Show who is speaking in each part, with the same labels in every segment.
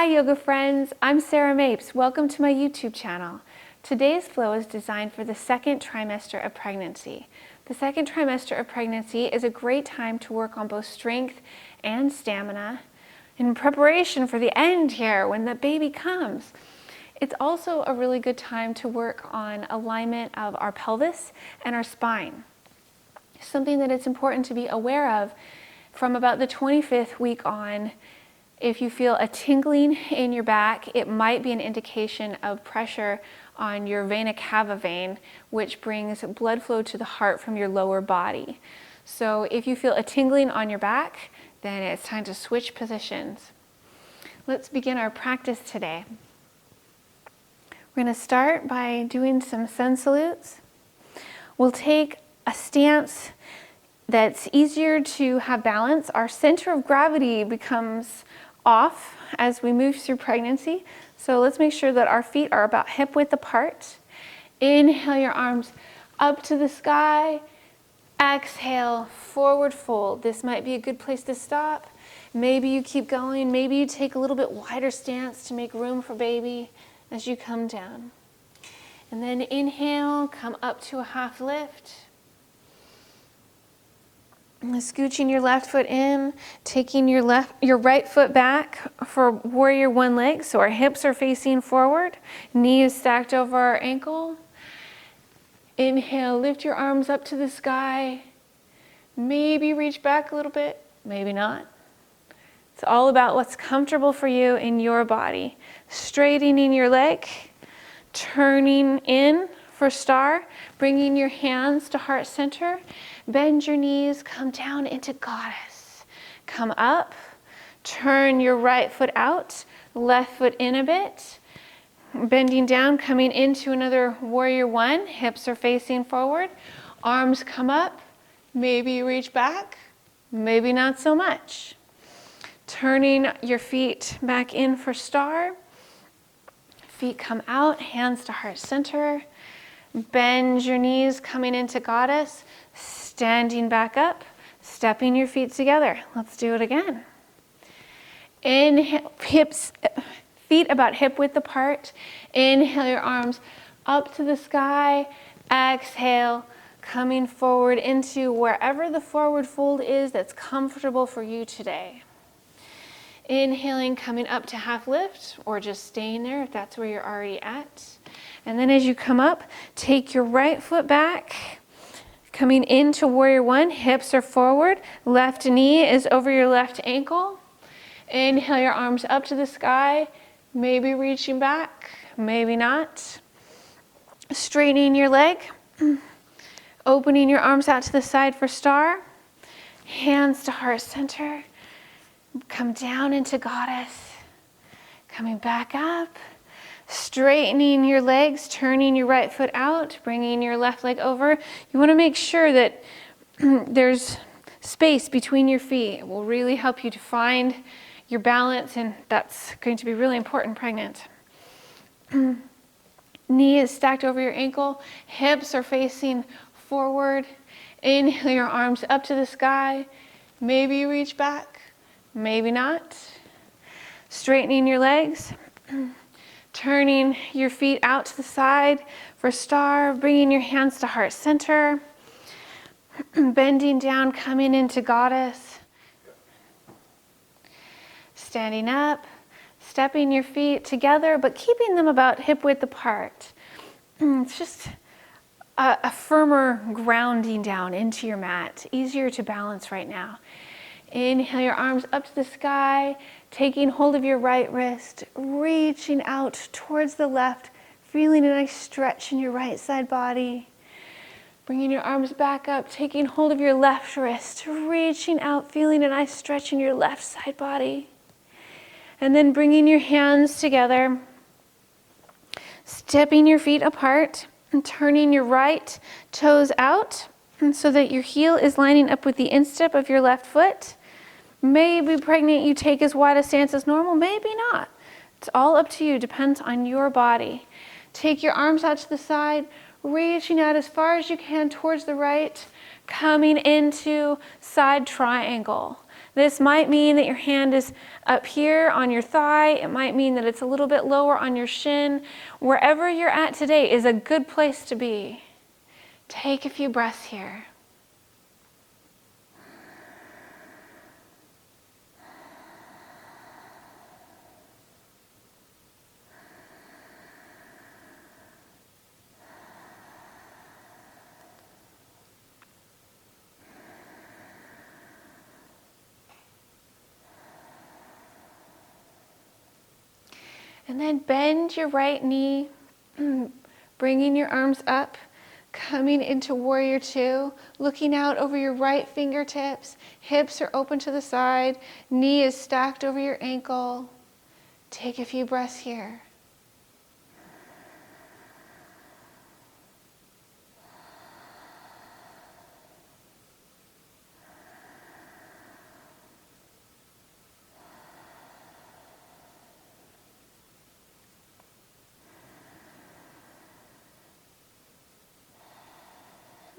Speaker 1: Hi yoga friends, I'm Sarah Mapes. Welcome to my YouTube channel. Today's flow is designed for the second trimester of pregnancy. The second trimester of pregnancy is a great time to work on both strength and stamina in preparation for the end here when the baby comes. It's also a really good time to work on alignment of our pelvis and our spine. Something that it's important to be aware of from about the 25th week on. If you feel a tingling in your back, it might be an indication of pressure on your vena cava vein, which brings blood flow to the heart from your lower body. So if you feel a tingling on your back, then it's time to switch positions. Let's begin our practice today. We're going to start by doing some sun salutes. We'll take a stance that's easier to have balance. Our center of gravity becomes off as we move through pregnancy. So let's make sure that our feet are about hip width apart. Inhale your arms up to the sky. Exhale, forward fold. This might be a good place to stop. Maybe you keep going. Maybe you take a little bit wider stance to make room for baby as you come down. And then inhale, come up to a half lift. Scooching your left foot in, taking your right foot back for warrior one leg. So our hips are facing forward, knees stacked over our ankle. Inhale, lift your arms up to the sky. Maybe reach back a little bit, maybe not. It's all about what's comfortable for you in your body. Straightening your leg, turning in for star, bringing your hands to heart center. Bend your knees, come down into goddess. Come up, turn your right foot out, left foot in a bit. Bending down, coming into another warrior one. Hips are facing forward. Arms come up. Maybe you reach back, maybe not so much. Turning your feet back in for star. Feet come out, hands to heart center. Bend your knees, coming into goddess. Standing back up, stepping your feet together. Let's do it again. Inhale, feet about hip width apart. Inhale your arms up to the sky. Exhale, coming forward into wherever the forward fold is that's comfortable for you today. Inhaling, coming up to half lift, or just staying there if that's where you're already at. And then as you come up, take your right foot back. Coming into warrior one, hips are forward, left knee is over your left ankle. Inhale your arms up to the sky, maybe reaching back, maybe not. Straightening your leg, opening your arms out to the side for star. Hands to heart center, come down into goddess, coming back up. Straightening your legs, turning your right foot out, bringing your left leg over. You want to make sure that there's space between your feet. It will really help you to find your balance, and that's going to be really important pregnant. Knee is stacked over your ankle. Hips are facing forward. Inhale your arms up to the sky. Maybe you reach back, maybe not. Straightening your legs. Turning your feet out to the side for star, bringing your hands to heart center, bending down, coming into goddess, standing up, stepping your feet together, but keeping them about hip width apart. It's just a firmer grounding down into your mat, easier to balance right now. Inhale your arms up to the sky, taking hold of your right wrist, reaching out towards the left, feeling a nice stretch in your right side body. Bringing your arms back up, taking hold of your left wrist, reaching out, feeling a nice stretch in your left side body. And then bringing your hands together, stepping your feet apart and turning your right toes out so that your heel is lining up with the instep of your left foot. Maybe pregnant you take as wide a stance as normal, maybe not. It's all up to you, depends on your body. Take your arms out to the side, reaching out as far as you can towards the right, coming into side triangle. This might mean that your hand is up here on your thigh. It might mean that it's a little bit lower on your shin. Wherever you're at today is a good place to be. Take a few breaths here. And then bend your right knee, bringing your arms up, coming into warrior two, looking out over your right fingertips. Hips are open to the side, knee is stacked over your ankle. Take a few breaths here.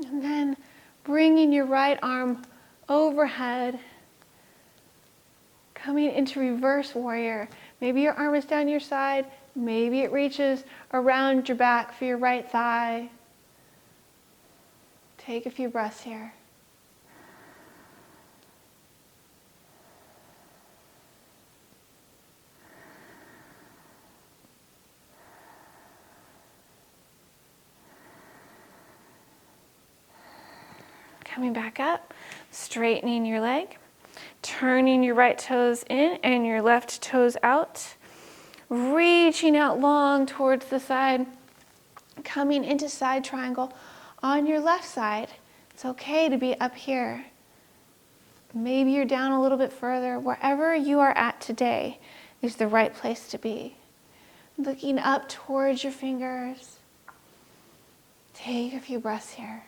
Speaker 1: And then bringing your right arm overhead, coming into reverse warrior. Maybe your arm is down your side, maybe it reaches around your back for your right thigh. Take a few breaths here. Coming back up, straightening your leg, turning your right toes in and your left toes out, reaching out long towards the side, coming into side triangle on your left side. It's okay to be up here. Maybe you're down a little bit further. Wherever you are at today is the right place to be. Looking up towards your fingers. Take a few breaths here.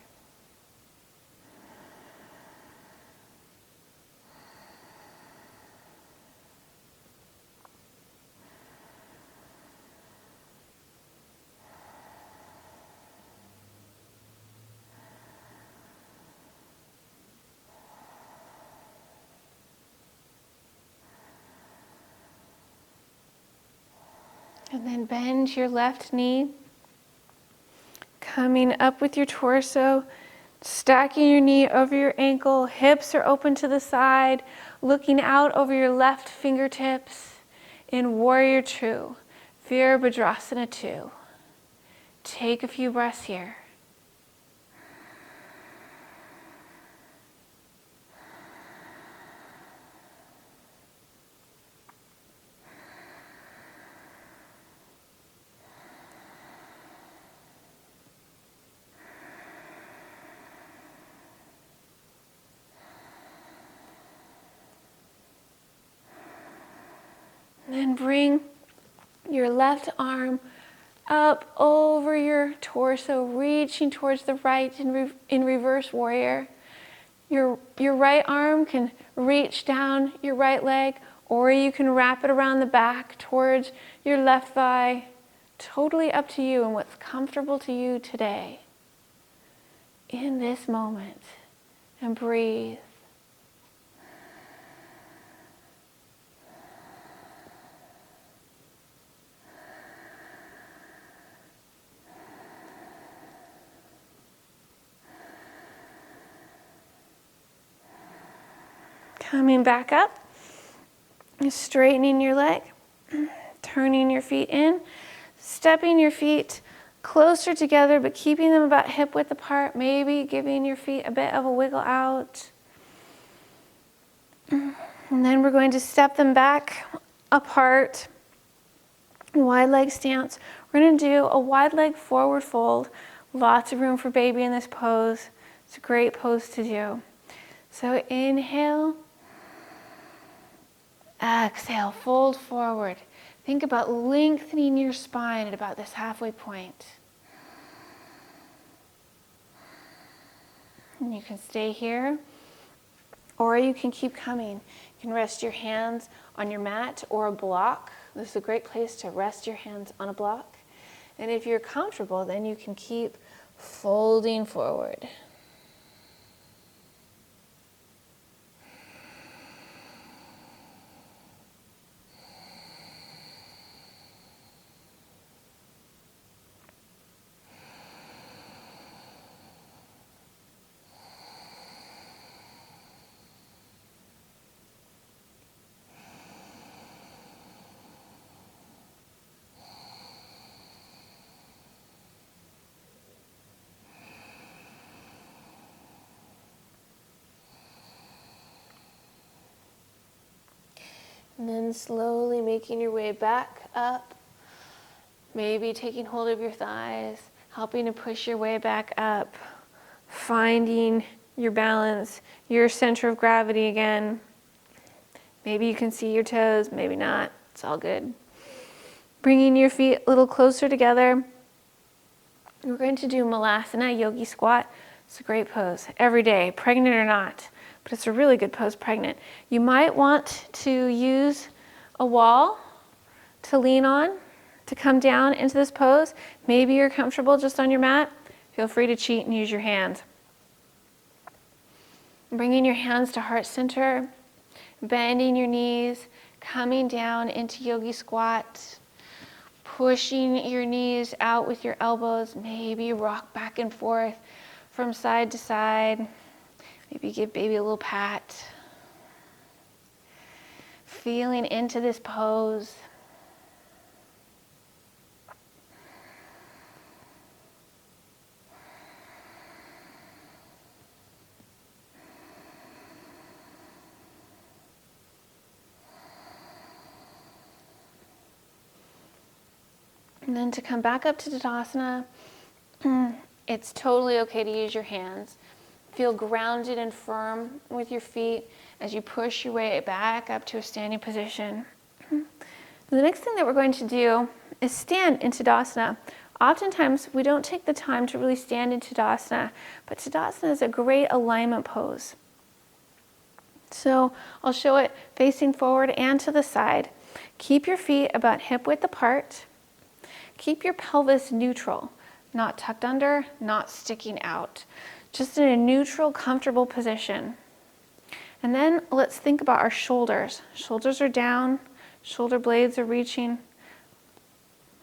Speaker 1: And then bend your left knee, coming up with your torso, stacking your knee over your ankle, hips are open to the side, looking out over your left fingertips in warrior two, Virabhadrasana 2. Take a few breaths here. Then bring your left arm up over your torso, reaching towards the right in reverse warrior. Your right arm can reach down your right leg, or you can wrap it around the back towards your left thigh. Totally up to you and what's comfortable to you today. In this moment, and breathe. Coming back up, straightening your leg, turning your feet in, stepping your feet closer together but keeping them about hip width apart, maybe giving your feet a bit of a wiggle out. And then we're going to step them back apart, wide leg stance. We're going to do a wide leg forward fold. Lots of room for baby in this pose. It's a great pose to do. So inhale. Exhale, fold forward. Think about lengthening your spine at about this halfway point. And you can stay here, or you can keep coming. You can rest your hands on your mat or a block. This is a great place to rest your hands on a block. And if you're comfortable, then you can keep folding forward. And then slowly making your way back up. Maybe taking hold of your thighs, helping to push your way back up. Finding your balance, your center of gravity again. Maybe you can see your toes, maybe not. It's all good. Bringing your feet a little closer together. We're going to do Molasses Yogi squat. It's a great pose every day, pregnant or not, but it's a really good pose pregnant. You might want to use a wall to lean on to come down into this pose. Maybe you're comfortable just on your mat. Feel free to cheat and use your hands. Bringing your hands to heart center, bending your knees, coming down into yogi squat, pushing your knees out with your elbows. Maybe rock back and forth from side to side. Maybe give baby a little pat. Feeling into this pose. And then to come back up to Tadasana, it's totally okay to use your hands. Feel grounded and firm with your feet as you push your way back up to a standing position. The next thing that we're going to do is stand in Tadasana. Oftentimes, we don't take the time to really stand in Tadasana, but Tadasana is a great alignment pose. So I'll show it facing forward and to the side. Keep your feet about hip width apart. Keep your pelvis neutral, not tucked under, not sticking out. Just in a neutral, comfortable position. And then let's think about our shoulders. Shoulders are down, shoulder blades are reaching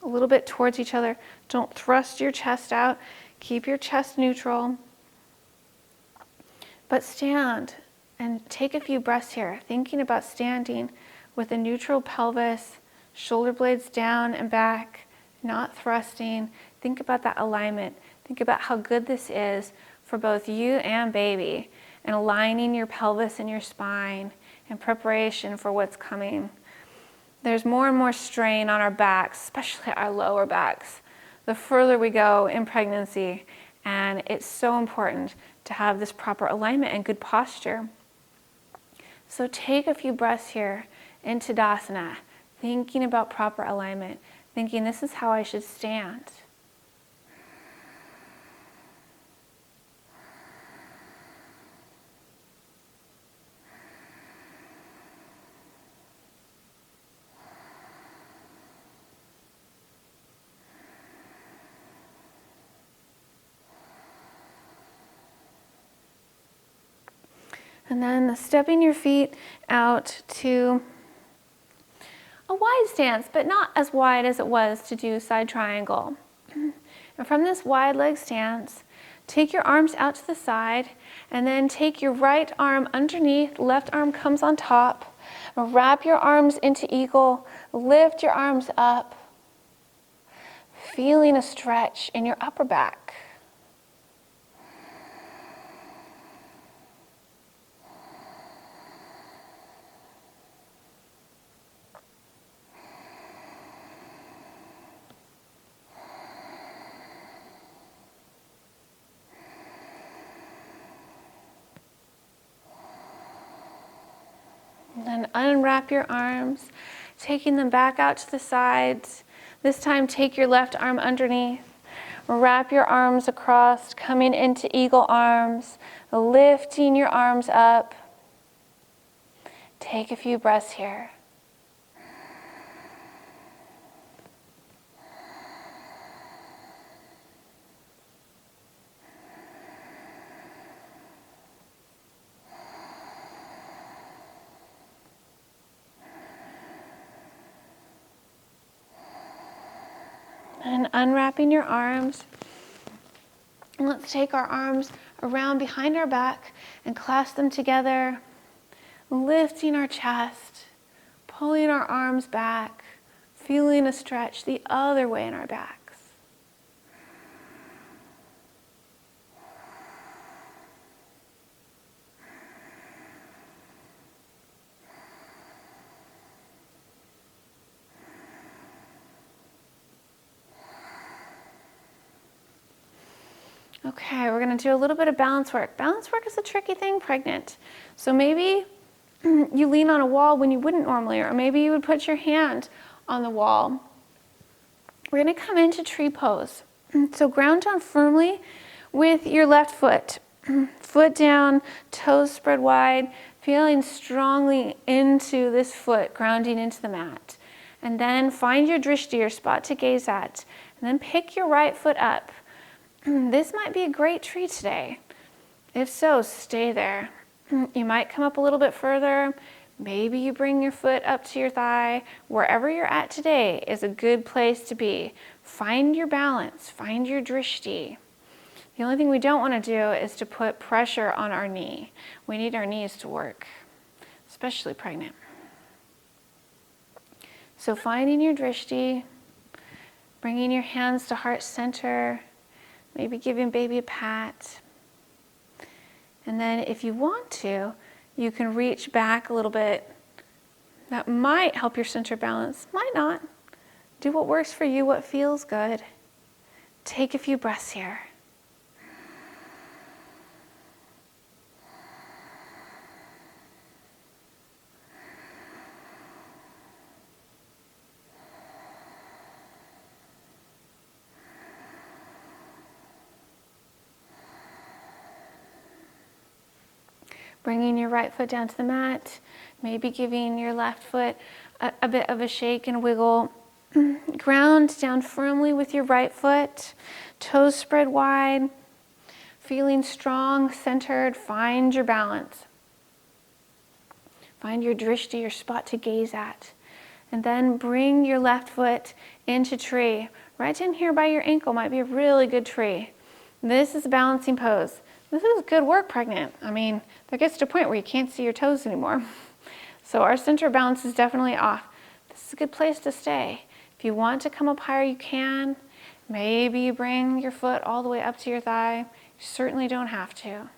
Speaker 1: a little bit towards each other. Don't thrust your chest out. Keep your chest neutral. But stand and take a few breaths here, thinking about standing with a neutral pelvis, shoulder blades down and back, not thrusting. Think about that alignment. Think about how good this is for both you and baby, and aligning your pelvis and your spine in preparation for what's coming. There's more and more strain on our backs, especially our lower backs, the further we go in pregnancy, and it's so important to have this proper alignment and good posture. So take a few breaths here in Tadasana, thinking about proper alignment, thinking this is how I should stand. And then stepping your feet out to a wide stance, but not as wide as it was to do side triangle. And from this wide leg stance, take your arms out to the side, and then take your right arm underneath, left arm comes on top. Wrap your arms into eagle, lift your arms up, feeling a stretch in your upper back. Then unwrap your arms, taking them back out to the sides. This time take your left arm underneath. Wrap your arms across, coming into eagle arms, lifting your arms up. Take a few breaths here. And unwrapping your arms. And let's take our arms around behind our back and clasp them together, lifting our chest, pulling our arms back, feeling a stretch the other way in our backs. Okay, we're gonna do a little bit of balance work. Balance work is a tricky thing, pregnant. So maybe you lean on a wall when you wouldn't normally, or maybe you would put your hand on the wall. We're gonna come into tree pose. So ground down firmly with your left foot. Foot down, toes spread wide, feeling strongly into this foot, grounding into the mat. And then find your drishti, your spot to gaze at. And then pick your right foot up. This might be a great tree today. If so, stay there. You might come up a little bit further. Maybe you bring your foot up to your thigh. Wherever you're at today is a good place to be. Find your balance, find your drishti. The only thing we don't want to do is to put pressure on our knee. We need our knees to work, especially pregnant. So finding your drishti, bringing your hands to heart center, maybe giving baby a pat. And then if you want to, you can reach back a little bit. That might help your center balance, might not. Do what works for you, what feels good. Take a few breaths here. Bringing your right foot down to the mat, maybe giving your left foot a bit of a shake and wiggle. Ground down firmly with your right foot, toes spread wide, feeling strong, centered. Find your balance. Find your drishti, your spot to gaze at. And then bring your left foot into tree. Right in here by your ankle might be a really good tree. This is a balancing pose. This is good work, pregnant. I mean, there gets to a point where you can't see your toes anymore. So our center balance is definitely off. This is a good place to stay. If you want to come up higher, you can. Maybe you bring your foot all the way up to your thigh. You certainly don't have to.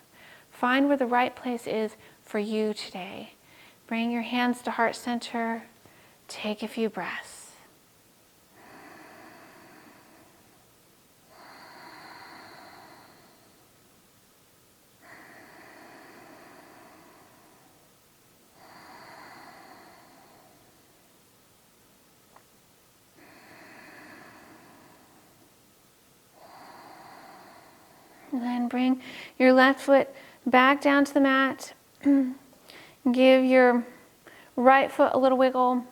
Speaker 1: Find where the right place is for you today. Bring your hands to heart center. Take a few breaths. And then bring your left foot back down to the mat. Give your right foot a little wiggle.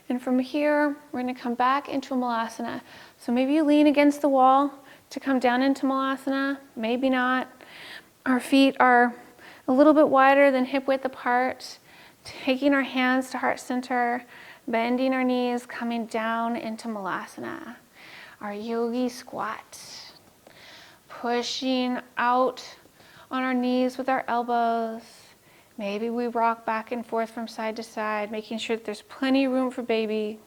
Speaker 1: And from here, we're going to come back into a Molasses. So maybe you lean against the wall to come down into Molasses, maybe not. Our feet are a little bit wider than hip width apart. Taking our hands to heart center, bending our knees, coming down into Molasses. Our Yogi squat. Pushing out on our knees with our elbows. Maybe we rock back and forth from side to side, making sure that there's plenty of room for baby.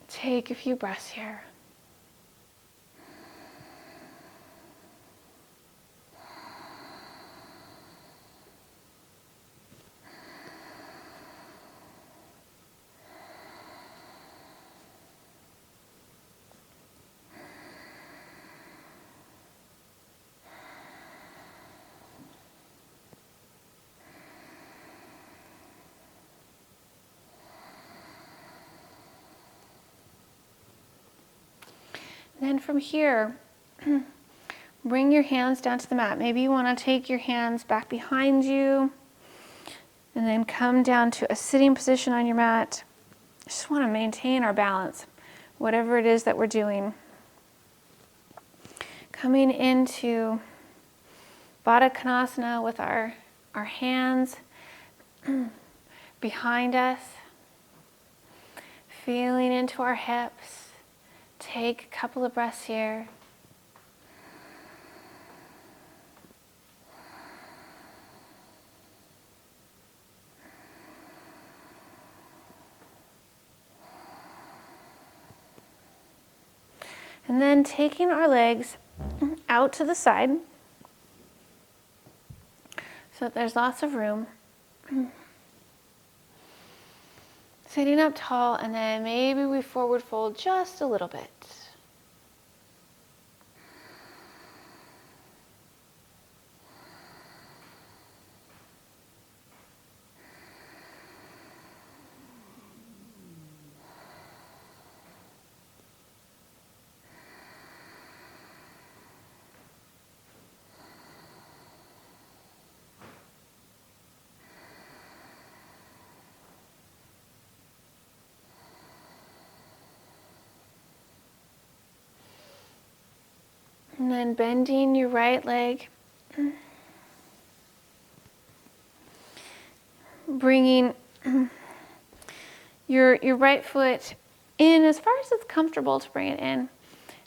Speaker 1: Take a few breaths here. Then from here, bring your hands down to the mat. Maybe you want to take your hands back behind you and then come down to a sitting position on your mat. Just want to maintain our balance, whatever it is that we're doing. Coming into Baddha Konasana with our hands behind us, feeling into our hips. Take a couple of breaths here. And then taking our legs out to the side so that there's lots of room. Sitting up tall, and then maybe we forward fold just a little bit. And then bending your right leg. Bringing your right foot in as far as it's comfortable to bring it in.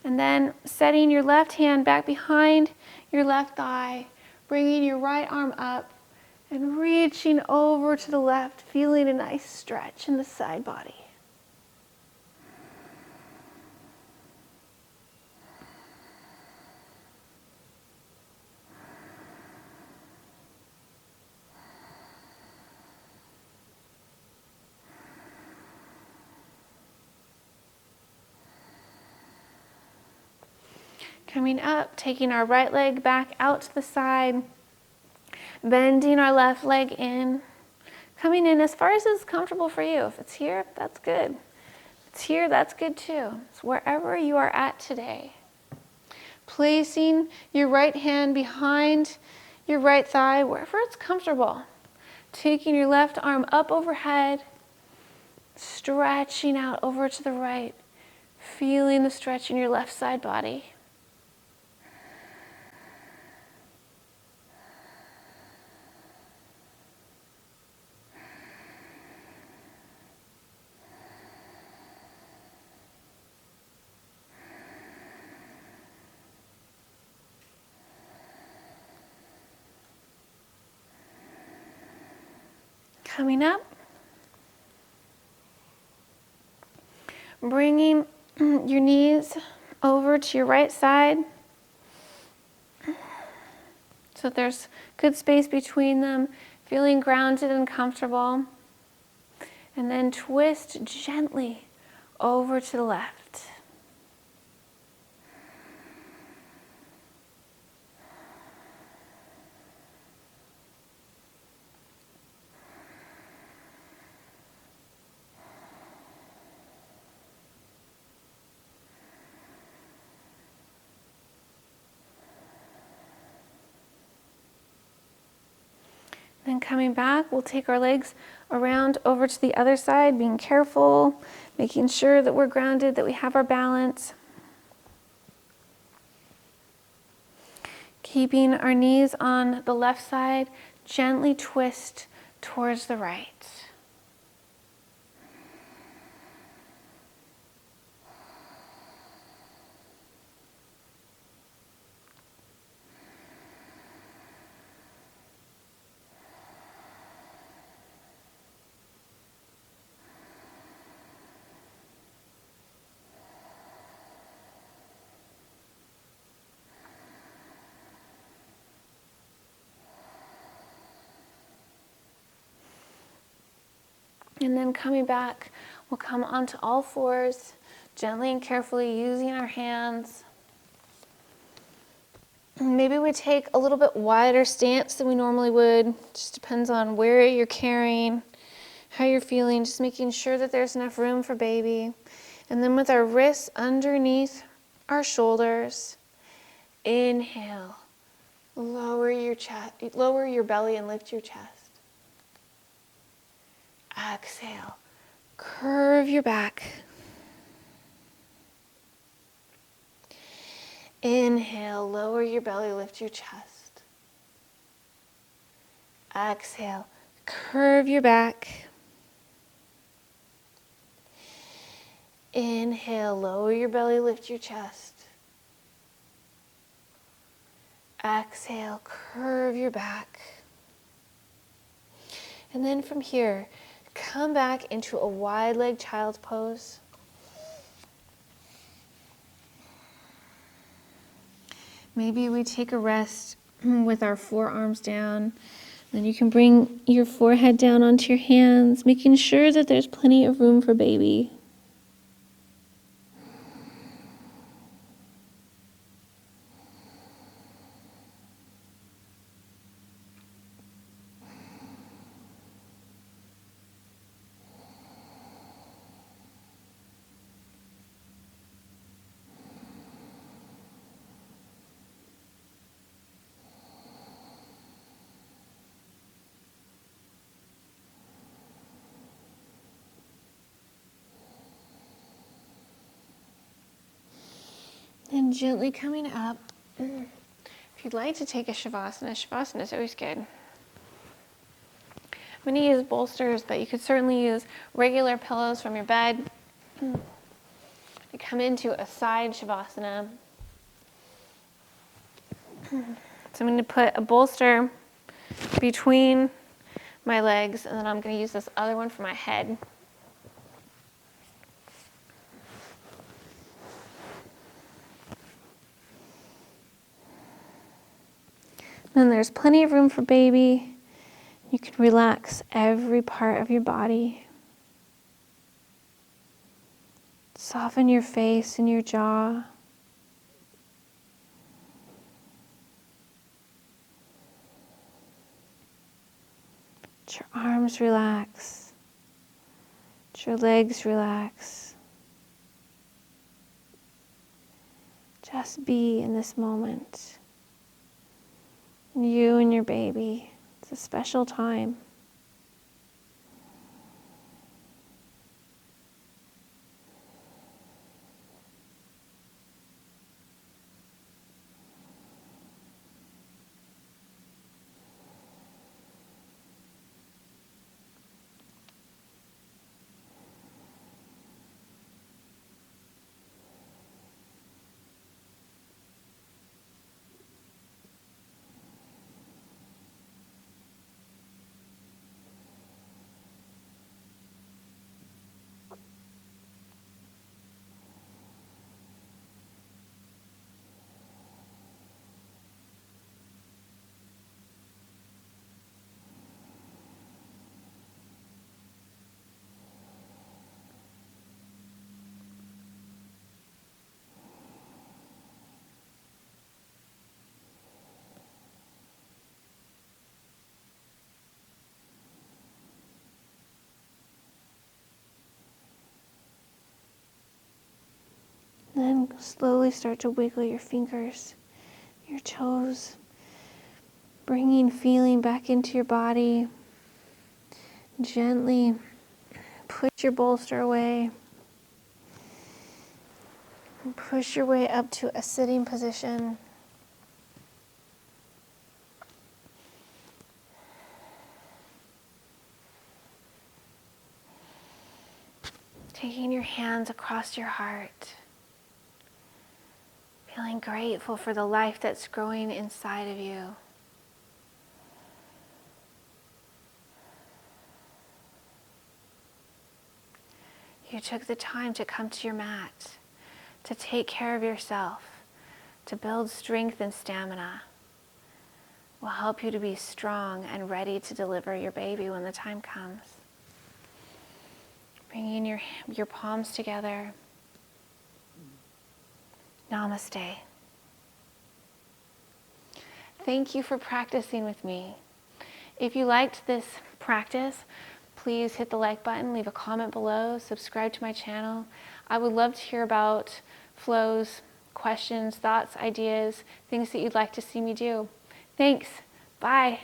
Speaker 1: And then setting your left hand back behind your left thigh, bringing your right arm up and reaching over to the left, feeling a nice stretch in the side body. Coming up, taking our right leg back out to the side, bending our left leg in, coming in as far as it's comfortable for you. If it's here, that's good. If it's here, that's good too. It's wherever you are at today. Placing your right hand behind your right thigh, wherever it's comfortable. Taking your left arm up overhead, stretching out over to the right, feeling the stretch in your left side body. Coming up, bringing your knees over to your right side so there's good space between them, feeling grounded and comfortable. And then twist gently over to the left. Then coming back, we'll take our legs around over to the other side, being careful, making sure that we're grounded, that we have our balance. Keeping our knees on the left side, gently twist towards the right. And then coming back, we'll come onto all fours, gently and carefully using our hands. Maybe we take a little bit wider stance than we normally would. Just depends on where you're carrying, how you're feeling, just making sure that there's enough room for baby. And then with our wrists underneath our shoulders, inhale, lower your chest, lower your belly and lift your chest. Exhale, curve your back. Inhale, lower your belly, lift your chest. Exhale, curve your back. Inhale, lower your belly, lift your chest. Exhale, curve your back. And then from here, come back into a wide leg child's pose. Maybe we take a rest with our forearms down. Then you can bring your forehead down onto your hands, making sure that there's plenty of room for baby. And gently coming up, If you'd like to take a Savasana, Savasana is always good. I'm going to use bolsters, but you could certainly use regular pillows from your bed. You come into a side Savasana. So I'm going to put a bolster between my legs, and then I'm going to use this other one for my head. Then there's plenty of room for baby. You can relax every part of your body. Soften your face and your jaw. Let your arms relax. Let your legs relax. Just be in this moment. You and your baby. It's a special time. Then slowly start to wiggle your fingers, your toes, bringing feeling back into your body. Gently push your bolster away. And push your way up to a sitting position. Taking your hands across your heart. Feeling grateful for the life that's growing inside of you. You took the time to come to your mat, to take care of yourself, to build strength and stamina. Will help you to be strong and ready to deliver your baby when the time comes. Bringing your palms together. Namaste. Thank you for practicing with me. If you liked this practice, please hit the like button, leave a comment below, subscribe to my channel. I would love to hear about flows, questions, thoughts, ideas, things that you'd like to see me do. Thanks. Bye.